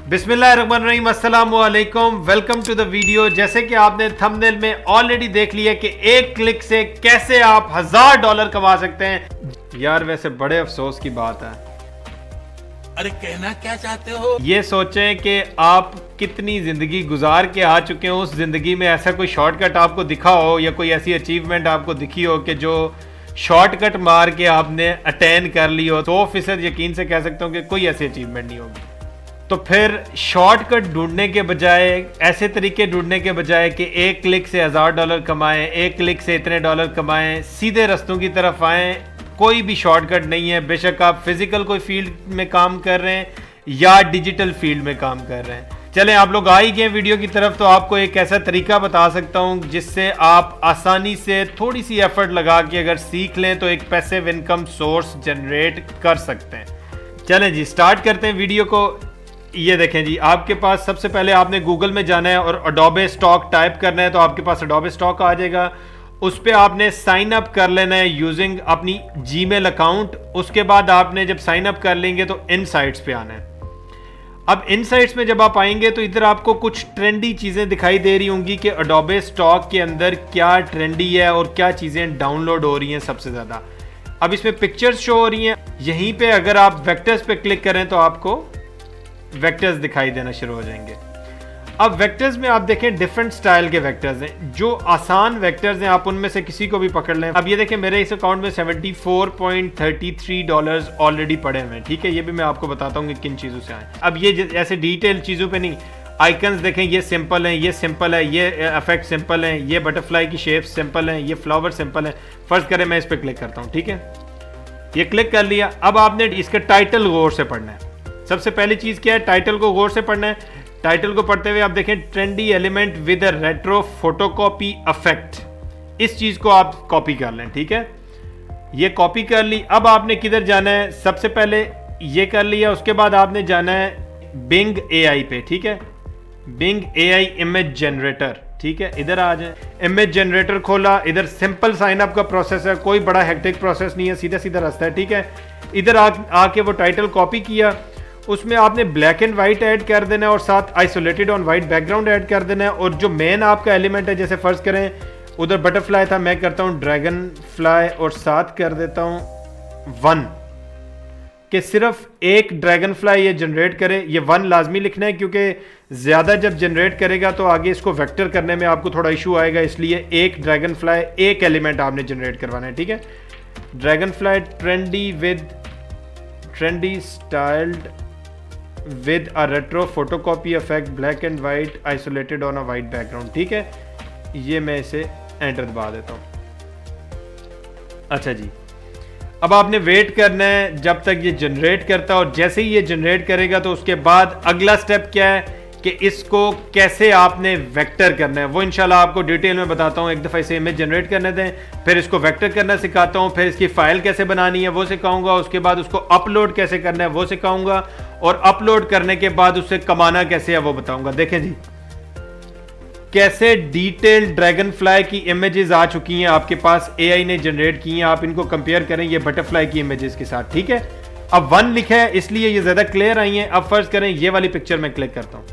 बिस्मिल्लाहिर्रहमानिर्रहीम, अस्सलाम वालेकुम, वेलकम टू द वीडियो। जैसे कि आपने थंबनेल में ऑलरेडी देख लिया कि एक क्लिक से कैसे आप $1000 कमा सकते हैं। यार वैसे बड़े अफसोस की बात है। अरे कहना क्या चाहते हो? ये सोचें कि आप कितनी जिंदगी गुजार के आ चुके हो, उस जिंदगी में ऐसा कोई शॉर्टकट आपको दिखा हो या कोई ऐसी अचीवमेंट आपको दिखी हो कि जो शॉर्टकट मार के आपने अटेन कर ली हो। 100% यकीन से कह सकता हूँ कि कोई ऐसी अचीवमेंट नहीं होगी। तो फिर शॉर्टकट ढूंढने के बजाय, ऐसे तरीके ढूंढने के बजाय कि एक क्लिक से $1000 कमाएं, एक क्लिक से इतने डॉलर कमाएं, सीधे रास्तों की तरफ आएं। कोई भी शॉर्टकट नहीं है, बेशक आप फिजिकल कोई फील्ड में काम कर रहे हैं या डिजिटल फील्ड में काम कर रहे हैं। चलें, आप लोग आ ही गए वीडियो की तरफ, तो आपको एक ऐसा तरीका बता सकता हूं जिससे आप आसानी से थोड़ी सी एफर्ट लगा के अगर सीख लें तो एक पैसिव इनकम सोर्स जनरेट कर सकते हैं। चलें जी, स्टार्ट करते हैं वीडियो को। ये देखें जी, आपके पास सबसे पहले आपने गूगल में जाना है और अडोबे स्टॉक टाइप करना है, तो आपके पास अडोबे स्टॉक आ जाएगा। उस पर आपने साइन अप कर लेना है यूजिंग अपनी जीमेल अकाउंट। उसके बाद आपने जब साइन अप कर लेंगे तो इनसाइट्स पे आना है। अब इनसाइट्स में जब आप आएंगे तो इधर आपको कुछ ट्रेंडी चीज़ें दिखाई दे रही होंगी कि अडोबे स्टॉक के अंदर क्या ट्रेंडी है और क्या चीज़ें डाउनलोड हो रही हैं सबसे ज़्यादा। अब इसमें पिक्चर्स शो हो रही हैं। यहीं पे अगर आप वेक्टर्स पे क्लिक करें तो आपको वेक्टर्स दिखाई देना शुरू हो जाएंगे। अब वेक्टर्स में आप देखें डिफरेंट स्टाइल के वेक्टर्स हैं। जो आसान वेक्टर्स हैं आप उनमें से किसी को भी पकड़ लें। अब ये देखें, मेरे इस अकाउंट में $74.33 ऑलरेडी पड़े हुए हैं। ठीक है, ये भी मैं आपको बताता हूँ कि किन चीज़ों से आए। अब ये ऐसे डिटेल चीज़ों पे नहीं, आइकन्स देखें, ये सिंपल हैं, ये सिंपल है, ये इफेक्ट सिंपल हैं, ये बटरफ्लाई की शेप सिंपल हैं, ये फ्लावर सिंपल है। फर्ज करें मैं इस पर क्लिक करता हूँ। ठीक है, ये क्लिक कर लिया। अब आपने इसका टाइटल गौर से पढ़ना है। सबसे पहली चीज़ क्या है, टाइटल को गौर से पढ़ना है। टाइटल को पढ़ते हुए आप देखें, trendy element with a retro photocopy effect. इस चीज़ को आप कॉपी कर लें। ठीक है, ये कॉपी कर ली। अब आपने किधर जाना है, सबसे पहले ये कर लिया। उसके बाद आपने जाना है बिंग AI पे। ठीक है, बिंग AI इमेज जनरेटर। ठीक है, इधर आ जाए, इमेज जनरेटर खोला। इधर सिंपल साइन अप का प्रोसेस है, कोई बड़ा हेक्टिक प्रोसेस नहीं है, सीधा सीधा रास्ता है। ठीक है, इधर आके वो टाइटल कॉपी किया। उसमें आपने ब्लैक एंड वाइट ऐड कर देना है और साथ isolated on white background add कर देना है। और जो मेन आपका एलिमेंट है, जैसे फर्ज करें उधर बटरफ्लाई था, मैं करता हूं ड्रैगन फ्लाई और साथ कर देता हूं 1 कि सिर्फ एक ड्रैगन फ्लाई ये जनरेट करे। ये 1 लाजमी लिखना है क्योंकि ज्यादा जब जनरेट करेगा तो आगे इसको वेक्टर करने में आपको थोड़ा इशू आएगा, इसलिए एक ड्रैगन फ्लाई, एक एलिमेंट आपने जनरेट करवाना है। ठीक है, dragon fly trendy styled with a retro photocopy effect, black and white isolated on a white background। ठीक है, ये मैं इसे एंटर दबा देता हूँ। अच्छा जी, अब आपने वेट करना है जब तक ये जनरेट करता है, और जैसे ही ये जनरेट करेगा तो उसके बाद अगला स्टेप क्या है कि इसको कैसे आपने वेक्टर करना है, वो इंशाल्लाह आपको डिटेल में बताता हूँ। एक दफ़ा इसे इमेज जनरेट करने दें, फिर इसको वेक्टर करना सिखाता हूँ, फिर इसकी फाइल कैसे बनानी है वो सिखाऊंगा, उसके बाद उसको अपलोड कैसे करना है वो सिखाऊंगा, और अपलोड करने के बाद उससे कमाना कैसे है वो बताऊंगा। देखें जी, कैसे डिटेल ड्रैगन फ्लाई की इमेजेस आ चुकी हैं आपके पास, AI ने जनरेट की हैं। आप इनको कंपेयर करें ये बटरफ्लाई की इमेजेस के साथ। ठीक है, अब 1 लिखा है इसलिए ये ज्यादा क्लियर आई हैं। अब फर्ज करें ये वाली पिक्चर में क्लिक करता हूं।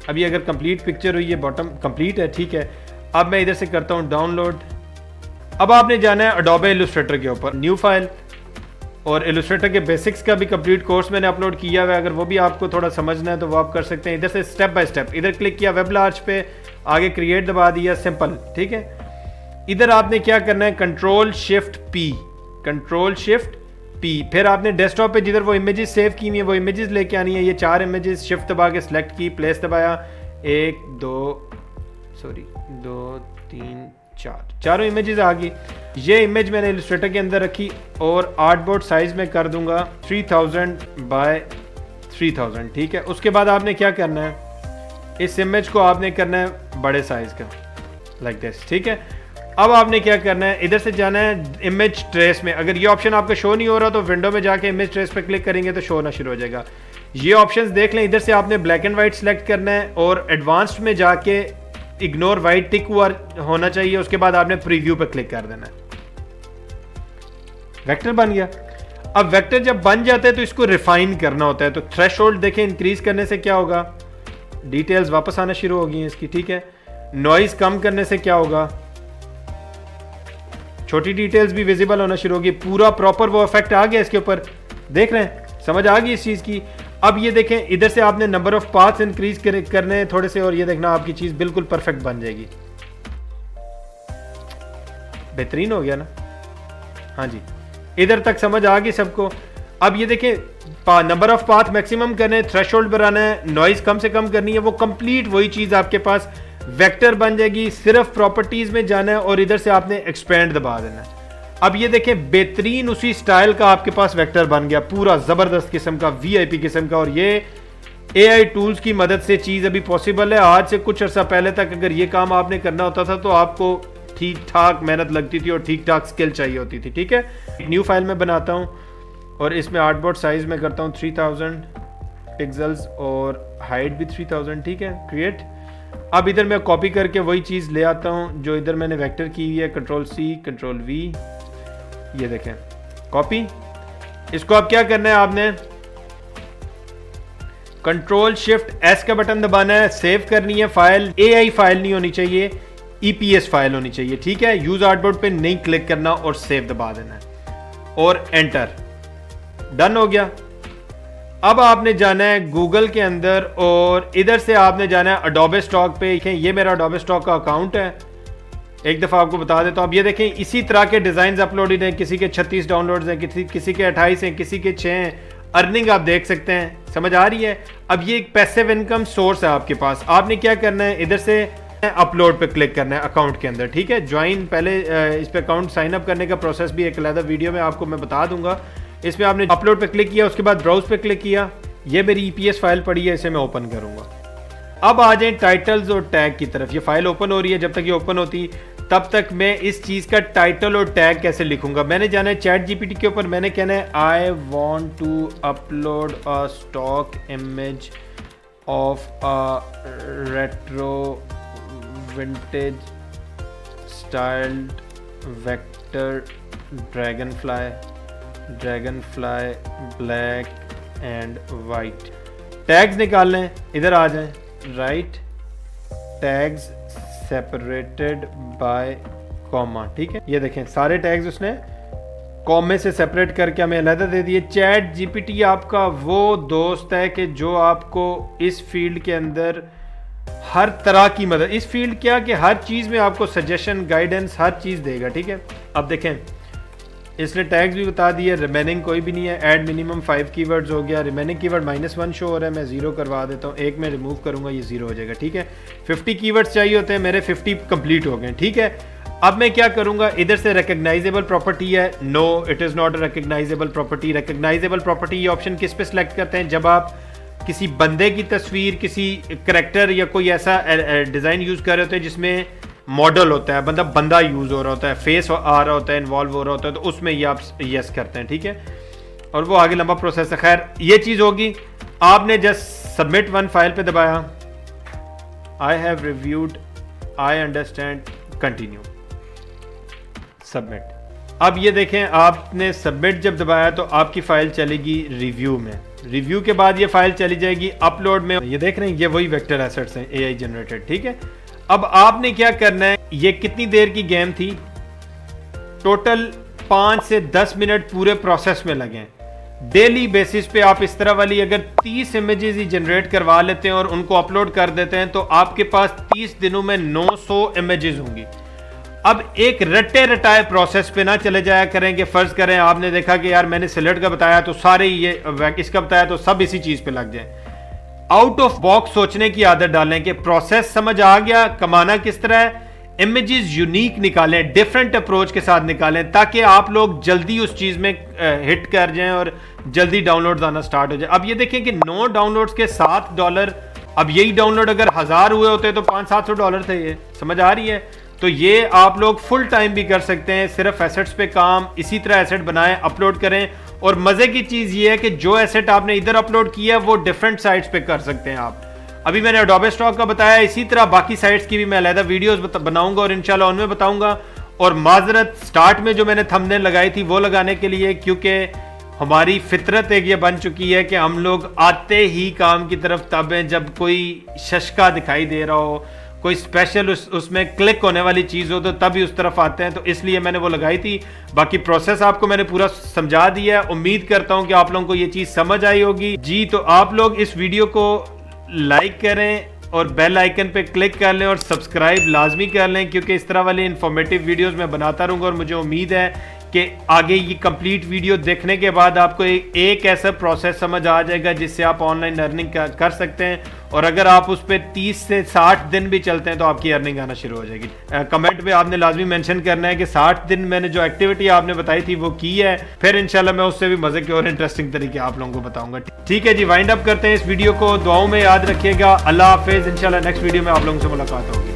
अब ये अगर कंप्लीट पिक्चर हुई है, बॉटम कंप्लीट है। ठीक है, अब मैं इधर से करता हूं डाउनलोड। अब आपने जाना है अडोबे इलस्ट्रेटर के ऊपर, न्यू फाइल, और इलस्ट्रेटर के बेसिक्स का भी कंप्लीट कोर्स मैंने अपलोड किया हुआ है। अगर वो भी आपको थोड़ा समझना है तो वो आप कर सकते हैं। इधर से स्टेप बाय स्टेप, इधर क्लिक किया वेब लार्ज पे, आगे क्रिएट दबा दिया, सिंपल। ठीक है, इधर आपने क्या करना है, कंट्रोल शिफ्ट पी, फिर आपने डेस्कटॉप पे जिधर वो इमेजेस सेव की हुई है वो इमेजेस लेके आनी है। ये 4 इमेजेस शिफ्ट दबा के सिलेक्ट की, प्लेस दबाया, 1 2 3 4, चारों इमेजेस आ गई। ये इमेज मैंने इलस्ट्रेटर के अंदर रखी और आर्टबोर्ड साइज में कर दूंगा 3000 बाय 3000। ठीक है, उसके बाद आपने क्या करना है, इस इमेज को आपने करना है बड़े साइज का, लाइक दिस। ठीक है, अब आपने क्या करना है, इधर से जाना है इमेज ट्रेस में। अगर ये ऑप्शन आपका शो नहीं हो रहा तो विंडो में जाके इमेज ट्रेस पे क्लिक करेंगे तो शो होना शुरू हो जाएगा। ये ऑप्शंस देख लें, इधर से आपने ब्लैक एंड वाइट सेलेक्ट करना है और एडवांस्ड में जाके इग्नोर वाइट टिक हुआ होना चाहिए। उसके बाद आपने प्रीव्यू पे क्लिक कर देना है, वेक्टर बन गया। अब वेक्टर जब बन जाते हैं तो इसको रिफाइन करना होता है। तो थ्रेशोल्ड देखें इंक्रीज करने से क्या होगा, डिटेल्स वापस आना शुरू हो गई हैं इसकी, ठीक है। नॉइज कम करने से क्या होगा, छोटी डिटेल्स भी विजिबल होना शुरू होगी, पूरा प्रॉपर वो इफेक्ट आ गया इसके ऊपर, देख रहे हैं, समझ आ गई इस चीज की। अब ये देखें इधर से आपने नंबर ऑफ पाथ्स इंक्रीज करने हैं थोड़े से, और ये देखना आपकी चीज बिल्कुल परफेक्ट बन जाएगी। बेहतरीन हो गया ना, हाँ जी, इधर तक समझ आ गई सबको। अब ये देखें नंबर ऑफ पाथ मैक्सिमम करने हैं, थ्रेशोल्ड बढ़ाना है, नॉइज कम से कम करनी है, वो कंप्लीट वही चीज आपके पास वेक्टर बन जाएगी। सिर्फ प्रॉपर्टीज में जाना है और इधर से आपने एक्सपेंड दबा देना है। अब ये देखें बेहतरीन उसी स्टाइल का आपके पास वेक्टर बन गया, पूरा जबरदस्त किस्म का, वीआईपी किस्म का। और ये एआई टूल्स की मदद से चीज अभी पॉसिबल है। आज से कुछ अर्सा पहले तक अगर ये काम आपने करना होता था तो आपको ठीक ठाक मेहनत लगती थी और ठीक ठाक स्किल चाहिए होती थी, ठीक है। एक न्यू फाइल में बनाता हूँ और इसमें आर्टबोर्ड साइज में करता हूँ 3000 पिक्सल्स और हाइट भी 3000, ठीक है, क्रिएट। अब इधर मैं कॉपी करके वही चीज़ ले आता हूँ जो इधर मैंने वेक्टर की हुई है, Ctrl+C Ctrl+V, ये देखें कॉपी। इसको अब क्या करना है, आपने Ctrl+Shift+S का बटन दबाना है, सेव करनी है फाइल। AI फाइल नहीं होनी चाहिए, EPS फाइल होनी चाहिए, ठीक है। यूज आर्टबोर्ड पे नहीं क्लिक करना और सेव दबा देना है और एंटर, डन हो गया। अब आपने जाना है गूगल के अंदर और इधर से आपने जाना है अडोबे स्टॉक पे। देखें ये मेरा अडोबे स्टॉक का अकाउंट है, एक दफ़ा आपको बता देता हूँ। अब ये देखें इसी तरह के डिज़ाइन अपलोडेड हैं, किसी के 36 डाउनलोड्स हैं, किसी के 28 हैं, किसी के 6 हैं। अर्निंग आप देख सकते हैं, समझ आ रही है। अब ये एक पैसिव इनकम सोर्स है आपके पास। आपने क्या करना है, इधर से अपलोड पे क्लिक करना है अकाउंट के अंदर, ठीक है। ज्वाइन पहले इस पे अकाउंट साइन अप करने का प्रोसेस भी एक अलग वीडियो में आपको मैं बता दूंगा। इसमें आपने अपलोड पे क्लिक किया, उसके बाद ब्राउज पे क्लिक किया, ये मेरी ईपीएस फाइल पड़ी है, इसे मैं ओपन करूंगा। अब आ जाए टाइटल्स और टैग की तरफ। ये फाइल ओपन हो रही है, जब तक ये ओपन होती तब तक मैं इस चीज का टाइटल और टैग कैसे लिखूंगा। मैंने जाना है चैट जीपीटी के ऊपर, मैंने कहना है I want to upload a stock image of a retro vintage styled vector dragonfly black and white. Tags निकालने हैं, इधर आ जाएं, right tags separated by comma, ठीक है। ये देखें सारे टैग्स उसने कॉमे से सेपरेट करके हमें अलग दे दिए। चैट जीपीटी आपका वो दोस्त है कि जो आपको इस फील्ड के अंदर हर तरह की मदद, इस फील्ड क्या कि हर चीज़ में आपको सजेशन गाइडेंस हर चीज़ देगा, ठीक है। अब देखें इसने टैग्स भी बता दिए, रिमेनिंग कोई भी नहीं है। ऐड मिनिमम 5 कीवर्ड्स हो गया, रिमेनिंग कीवर्ड -1 शो हो रहा है, मैं 0 करवा देता हूँ। एक में रिमूव करूँगा, ये 0 हो जाएगा, ठीक है। 50 कीवर्ड्स चाहिए होते हैं, मेरे 50 कंप्लीट हो गए, ठीक है। अब मैं क्या करूँगा, इधर से रिकग्नाइजेबल प्रॉपर्टी है, no it is not a recognisable property. Recognisable property ये ऑप्शन किस पे सिलेक्ट करते हैं, जब आप किसी बंदे की तस्वीर, किसी करेक्टर या कोई ऐसा डिज़ाइन यूज़ कर रहे होते हैं जिसमें मॉडल होता है, मतलब बंदा यूज़ हो रहा होता है, फेस आ रहा होता है, इन्वॉल्व हो रहा होता है, तो उसमें ये आप यस करते हैं, ठीक है। और वो आगे लंबा प्रोसेस है। खैर ये चीज़ होगी, आपने जस्ट सबमिट वन फाइल पे दबाया, I have reviewed, I understand, continue, submit. अब ये देखें आपने सबमिट जब दबाया तो आपकी फाइल चलेगी रिव्यू में, रिव्यू के बाद ये फाइल चली जाएगी अपलोड में। ये देख रहे हैं ये वही वेक्टर एसेट्स हैं एआई जनरेटेड, ठीक है। अब आपने क्या करना है, ये कितनी देर की गेम थी, टोटल 5 से 10 मिनट पूरे प्रोसेस में लगे। डेली बेसिस पे आप इस तरह वाली अगर 30 इमेजेस ही जनरेट करवा लेते हैं और उनको अपलोड कर देते हैं तो आपके पास 30 दिनों में 900 इमेजेस होंगी। अब एक रटे रटाए प्रोसेस पे ना चले जाया करें कि फर्ज करें आपने देखा कि यार मैंने सिलेट का बताया तो सारे ये इसका बताया तो सब इसी चीज पे लग जाए। आउट ऑफ बॉक्स सोचने की आदत डालें कि प्रोसेस समझ आ गया, कमाना किस तरह है, इमेजेस यूनिक निकालें, डिफरेंट अप्रोच के साथ निकालें ताकि आप लोग जल्दी उस चीज में हिट कर जाएं और जल्दी डाउनलोड्स आना स्टार्ट हो जाए। अब ये देखें कि 9 डाउनलोड्स के $7, अब यही डाउनलोड अगर 1000 हुए होते तो $500-700 थे, ये समझ आ रही है। तो ये आप लोग फुल टाइम भी कर सकते हैं, सिर्फ एसेट्स पे काम इसी तरह एसेट बनाएं, अपलोड करें। और मजे की चीज ये है कि जो एसेट आपने इधर अपलोड किया है वो डिफरेंट साइट्स पे कर सकते हैं आप। अभी मैंने अडोबे स्टॉक का बताया, इसी तरह बाकी साइट्स की भी मैं अलग वीडियोस बनाऊंगा और इंशाल्लाह उनमें बताऊंगा। और माजरत स्टार्ट में जो मैंने थंबनेल लगाई थी वो लगाने के लिए, क्योंकि हमारी फितरत एक ये बन चुकी है कि हम लोग आते ही काम की तरफ तब हैं जब कोई शशका दिखाई दे रहा हो, कोई स्पेशल उसमें क्लिक होने वाली चीज़ हो तो तभी उस तरफ आते हैं। तो इसलिए मैंने वो लगाई थी। बाकी प्रोसेस आपको मैंने पूरा समझा दिया है। उम्मीद करता हूं कि आप लोगों को ये चीज़ समझ आई होगी। जी, तो आप लोग इस वीडियो को लाइक करें और बेल आइकन पे क्लिक कर लें और सब्सक्राइब लाजमी कर लें, क्योंकि इस तरह वाले इंफॉर्मेटिव वीडियोस मैं बनाता रहूँगा। और मुझे उम्मीद है कि आगे ये कंप्लीट वीडियो देखने के बाद आपको एक ऐसा प्रोसेस समझ आ जाएगा जिससे आप ऑनलाइन अर्निंग कर सकते हैं। और अगर आप उस पर 30 से 60 दिन भी चलते हैं तो आपकी अर्निंग आना शुरू हो जाएगी। कमेंट पे आपने लाजमी मेंशन करना है कि 60 दिन मैंने जो एक्टिविटी आपने बताई थी वो की है, फिर इंशाल्लाह मैं उससे भी मजे के और इंटरेस्टिंग तरीके आप लोगों को बताऊंगा। ठीक है जी, वाइंड अप करते हैं इस वीडियो को। दुआओं में याद रखिएगा। अल्लाह हाफिज। इंशाल्लाह नेक्स्ट वीडियो में आप लोगों से मुलाकात होगी।